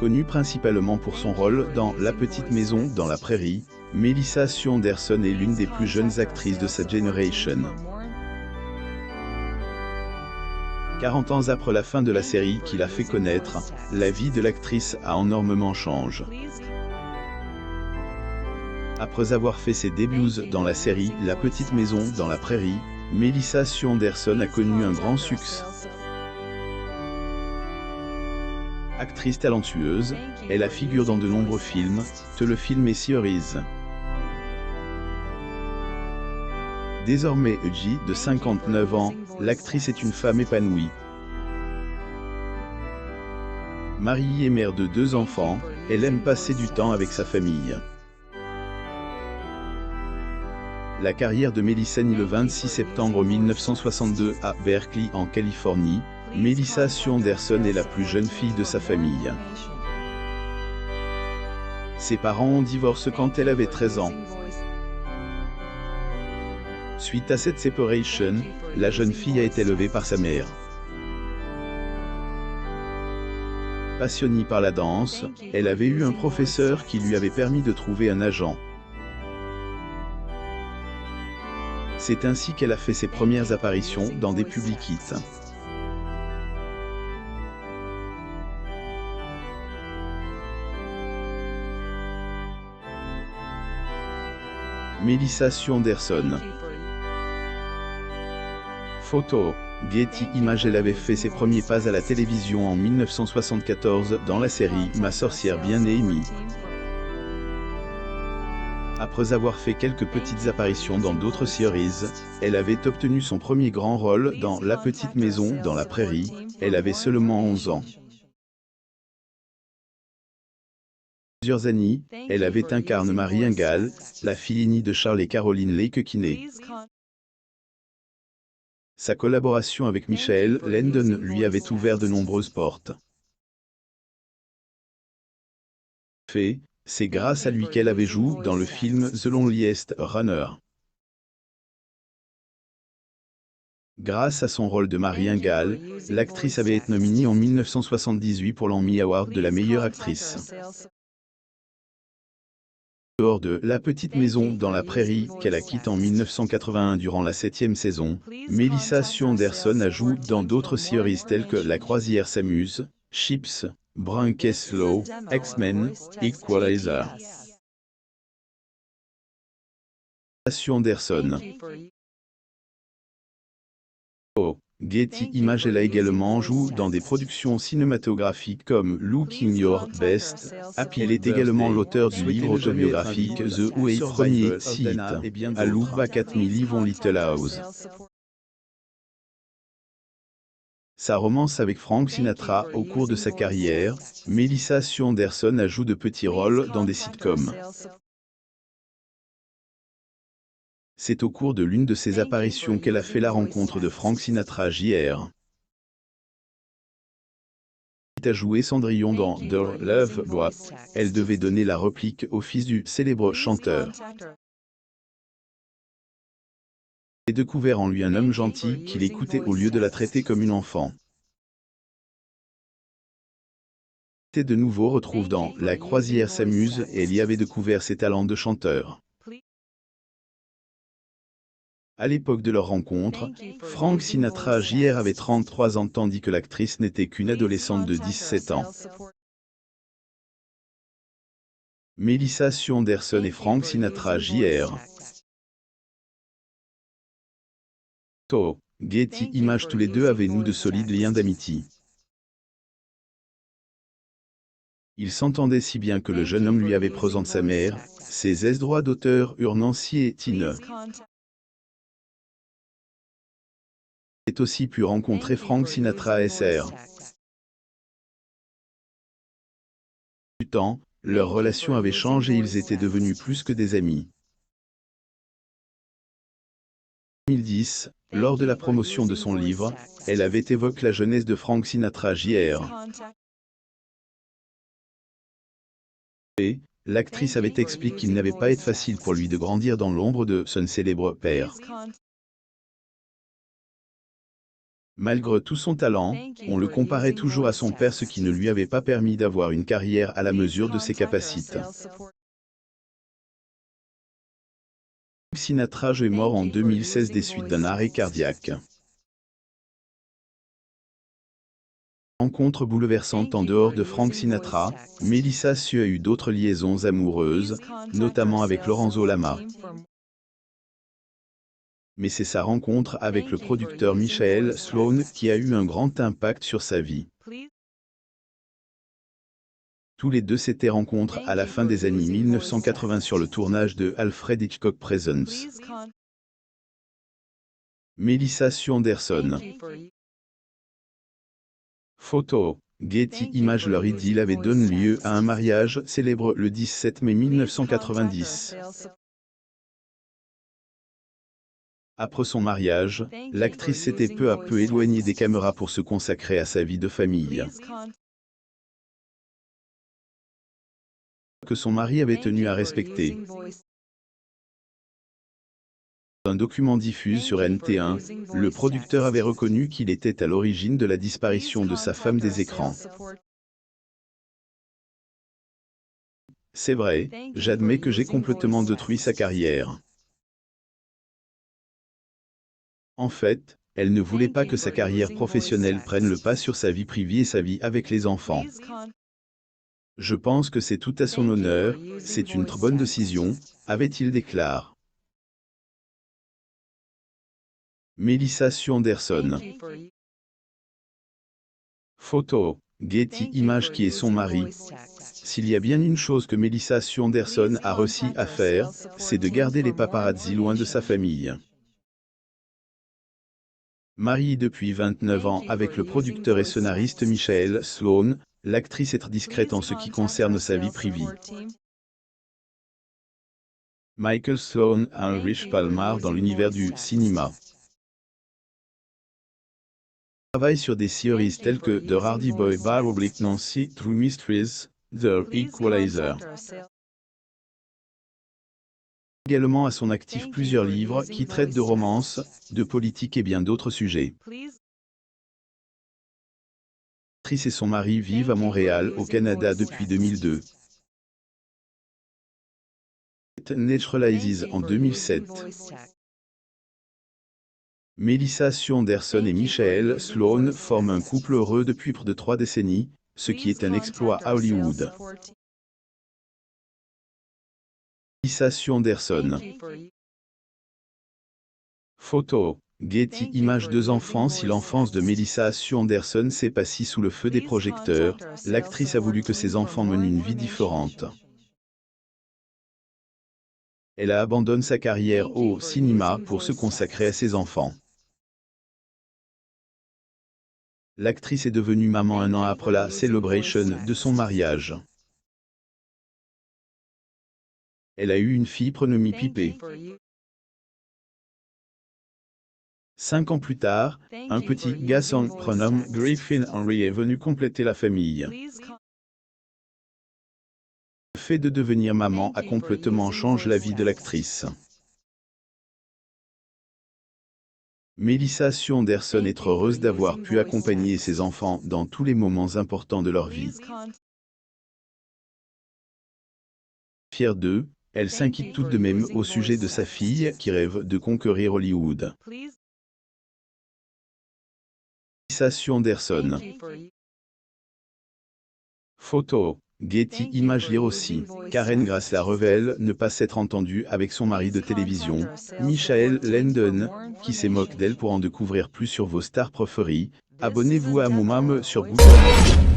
Connue principalement pour son rôle dans La Petite Maison dans la Prairie, Melissa Anderson est l'une des plus jeunes actrices de sa génération. 40 ans après la fin de la série qui l'a fait connaître, la vie de l'actrice a énormément changé. Après avoir fait ses débuts dans la série La Petite Maison dans la Prairie, Melissa Anderson a connu un grand succès. Actrice talentueuse, elle a figuré dans de nombreux films, téléfilms et séries. Désormais âgée de 59 ans, l'actrice est une femme épanouie. Mariée et mère de 2 enfants, elle aime passer du temps avec sa famille. La carrière de Melissa naît le 26 septembre 1962 à Berkeley en Californie. Melissa Anderson est la plus jeune fille de sa famille. Ses parents ont divorcé quand elle avait 13 ans. Suite à cette séparation, la jeune fille a été élevée par sa mère. Passionnée par la danse, elle avait eu un professeur qui lui avait permis de trouver un agent. C'est ainsi qu'elle a fait ses premières apparitions dans des public hits. Melissa Anderson. Photo. Getty Images. Elle avait fait ses premiers pas à la télévision en 1974 dans la série Ma sorcière bien-aimée. Après avoir fait quelques petites apparitions dans d'autres séries, elle avait obtenu son premier grand rôle dans La Petite Maison dans la Prairie. Elle avait seulement 11 ans. Plusieurs années, elle avait incarné Marianne Gall, la fille aînée de Charles et Caroline Lake Kinney. Sa collaboration avec Michael Landon lui avait ouvert de nombreuses portes. C'est grâce à lui qu'elle avait joué dans le film The Loneliest Runner. Grâce à son rôle de Marianne Gall, l'actrice avait été nominée en 1978 pour l'Emmy Award de la meilleure actrice. Dehors de La Petite Maison dans la Prairie, qu'elle a quitté en 1981 durant la 7e saison, Melissa Anderson a joué dans d'autres séries telles que La Croisière s'amuse, Chips, Slow, X-Men, Equalizer. Anderson. Getty Images. Elle a également joué dans des productions cinématographiques comme Looking Your Best. Elle est également l'auteur du livre autobiographique The Way Premier Site, A Look Back at My Live on Little House. Sa romance avec Frank Sinatra au cours de sa carrière, Melissa Anderson a joué de petits rôles dans des sitcoms. C'est au cours de l'une de ses apparitions qu'elle a fait la rencontre de Frank Sinatra Jr. Elle a joué Cendrillon dans The Love Boat. Elle devait donner la réplique au fils du célèbre chanteur. Elle a découvert en lui un homme gentil qui l'écoutait au lieu de la traiter comme une enfant. Elle de nouveau retrouve dans La Croisière s'amuse et elle y avait découvert ses talents de chanteur. À l'époque de leur rencontre, Frank Sinatra Jr. avait 33 ans tandis que l'actrice n'était qu'une adolescente de 17 ans. Melissa Anderson et Frank Sinatra Jr. Getty Images. Tous les deux avaient noué de solides liens d'amitié. Ils s'entendaient si bien que le jeune homme lui avait présenté sa mère, ses droits d'auteur Nancy et Tina. Il a aussi pu rencontrer Frank Sinatra Sr. Du temps, leur relation avait changé et ils étaient devenus plus que des amis. En 2010, lors de la promotion de son livre, elle avait évoqué la jeunesse de Frank Sinatra Jr. L'actrice avait expliqué qu'il n'avait pas été facile pour lui de grandir dans l'ombre de son célèbre père. Malgré tout son talent, on le comparait toujours à son père, ce qui ne lui avait pas permis d'avoir une carrière à la mesure de ses capacités. Sinatra est mort en 2016 des suites d'un arrêt cardiaque. Rencontre bouleversante en dehors de Frank Sinatra, Melissa Sue a eu d'autres liaisons amoureuses, notamment avec Lorenzo Lamas. Mais c'est sa rencontre avec le producteur Michael Sloan qui a eu un grand impact sur sa vie. Tous les deux s'étaient rencontrés à la fin des années 1980 sur le tournage de Alfred Hitchcock Presents. Melissa Sue Anderson. Photo. Getty Images. Leur idylle avait donné lieu à un mariage célèbre le 17 mai 1990. Après son mariage, l'actrice s'était peu à peu éloignée des caméras pour se consacrer à sa vie de famille. Que son mari avait tenu à respecter. Dans un document diffusé sur NT1, le producteur avait reconnu qu'il était à l'origine de la disparition de sa femme des écrans. C'est vrai, j'admets que j'ai complètement détruit sa carrière. En fait, elle ne voulait pas que sa carrière professionnelle prenne le pas sur sa vie privée et sa vie avec les enfants. Je pense que c'est tout à son honneur, c'est une très bonne décision, avait-il déclaré. Melissa Sue Anderson. Photo. Getty Images. Qui est son mari. S'il y a bien une chose que Melissa Sue Anderson a réussi à faire, c'est de garder les paparazzi loin de sa famille. Mariée depuis 29 ans avec le producteur et scénariste Michael Sloan, l'actrice est très discrète en ce qui concerne sa vie privée. Michael Sloan a un riche palmarès dans l'univers du cinéma. Il travaille sur des séries telles que The Hardy Boy, Barblick Nancy, True Mysteries, The Equalizer. Également à son actif plusieurs livres qui traitent de romance, de politique et bien d'autres sujets. L'actrice et son mari vivent à Montréal, au Canada depuis 2002. Naturalized en 2007. Melissa Sue Anderson et Michael Sloan forment un couple heureux depuis près de 3 décennies, ce qui est un exploit à Hollywood. Melissa Sue Anderson. Photo. Getty Images. 2 enfants. Si l'enfance de Melissa Sue Anderson s'est passée sous le feu des projecteurs, l'actrice a voulu que ses enfants menent une vie différente. Elle a abandonné sa carrière au cinéma pour se consacrer à ses enfants. L'actrice est devenue maman un an après la célébration de son mariage. Elle a eu une fille prénommée Pipé. 5 ans plus tard, un petit garçon prénommé Griffin Henry est venu compléter la famille. Le fait de devenir maman a complètement changé la vie de l'actrice. Melissa Sue Anderson est heureuse d'avoir pu accompagner ses enfants dans tous les moments importants de leur vie. Fière d'eux, elle s'inquiète tout de même au sujet de sa fille qui rêve de conquérir Hollywood. Melissa Sue Anderson. Photo. Getty Images. Lire aussi. Karen Grace la révèle ne pas s'être entendue avec son mari de télévision, Michael Landon, qui se moque d'elle. Pour en découvrir plus sur vos stars préférées, abonnez-vous à mon sur Google.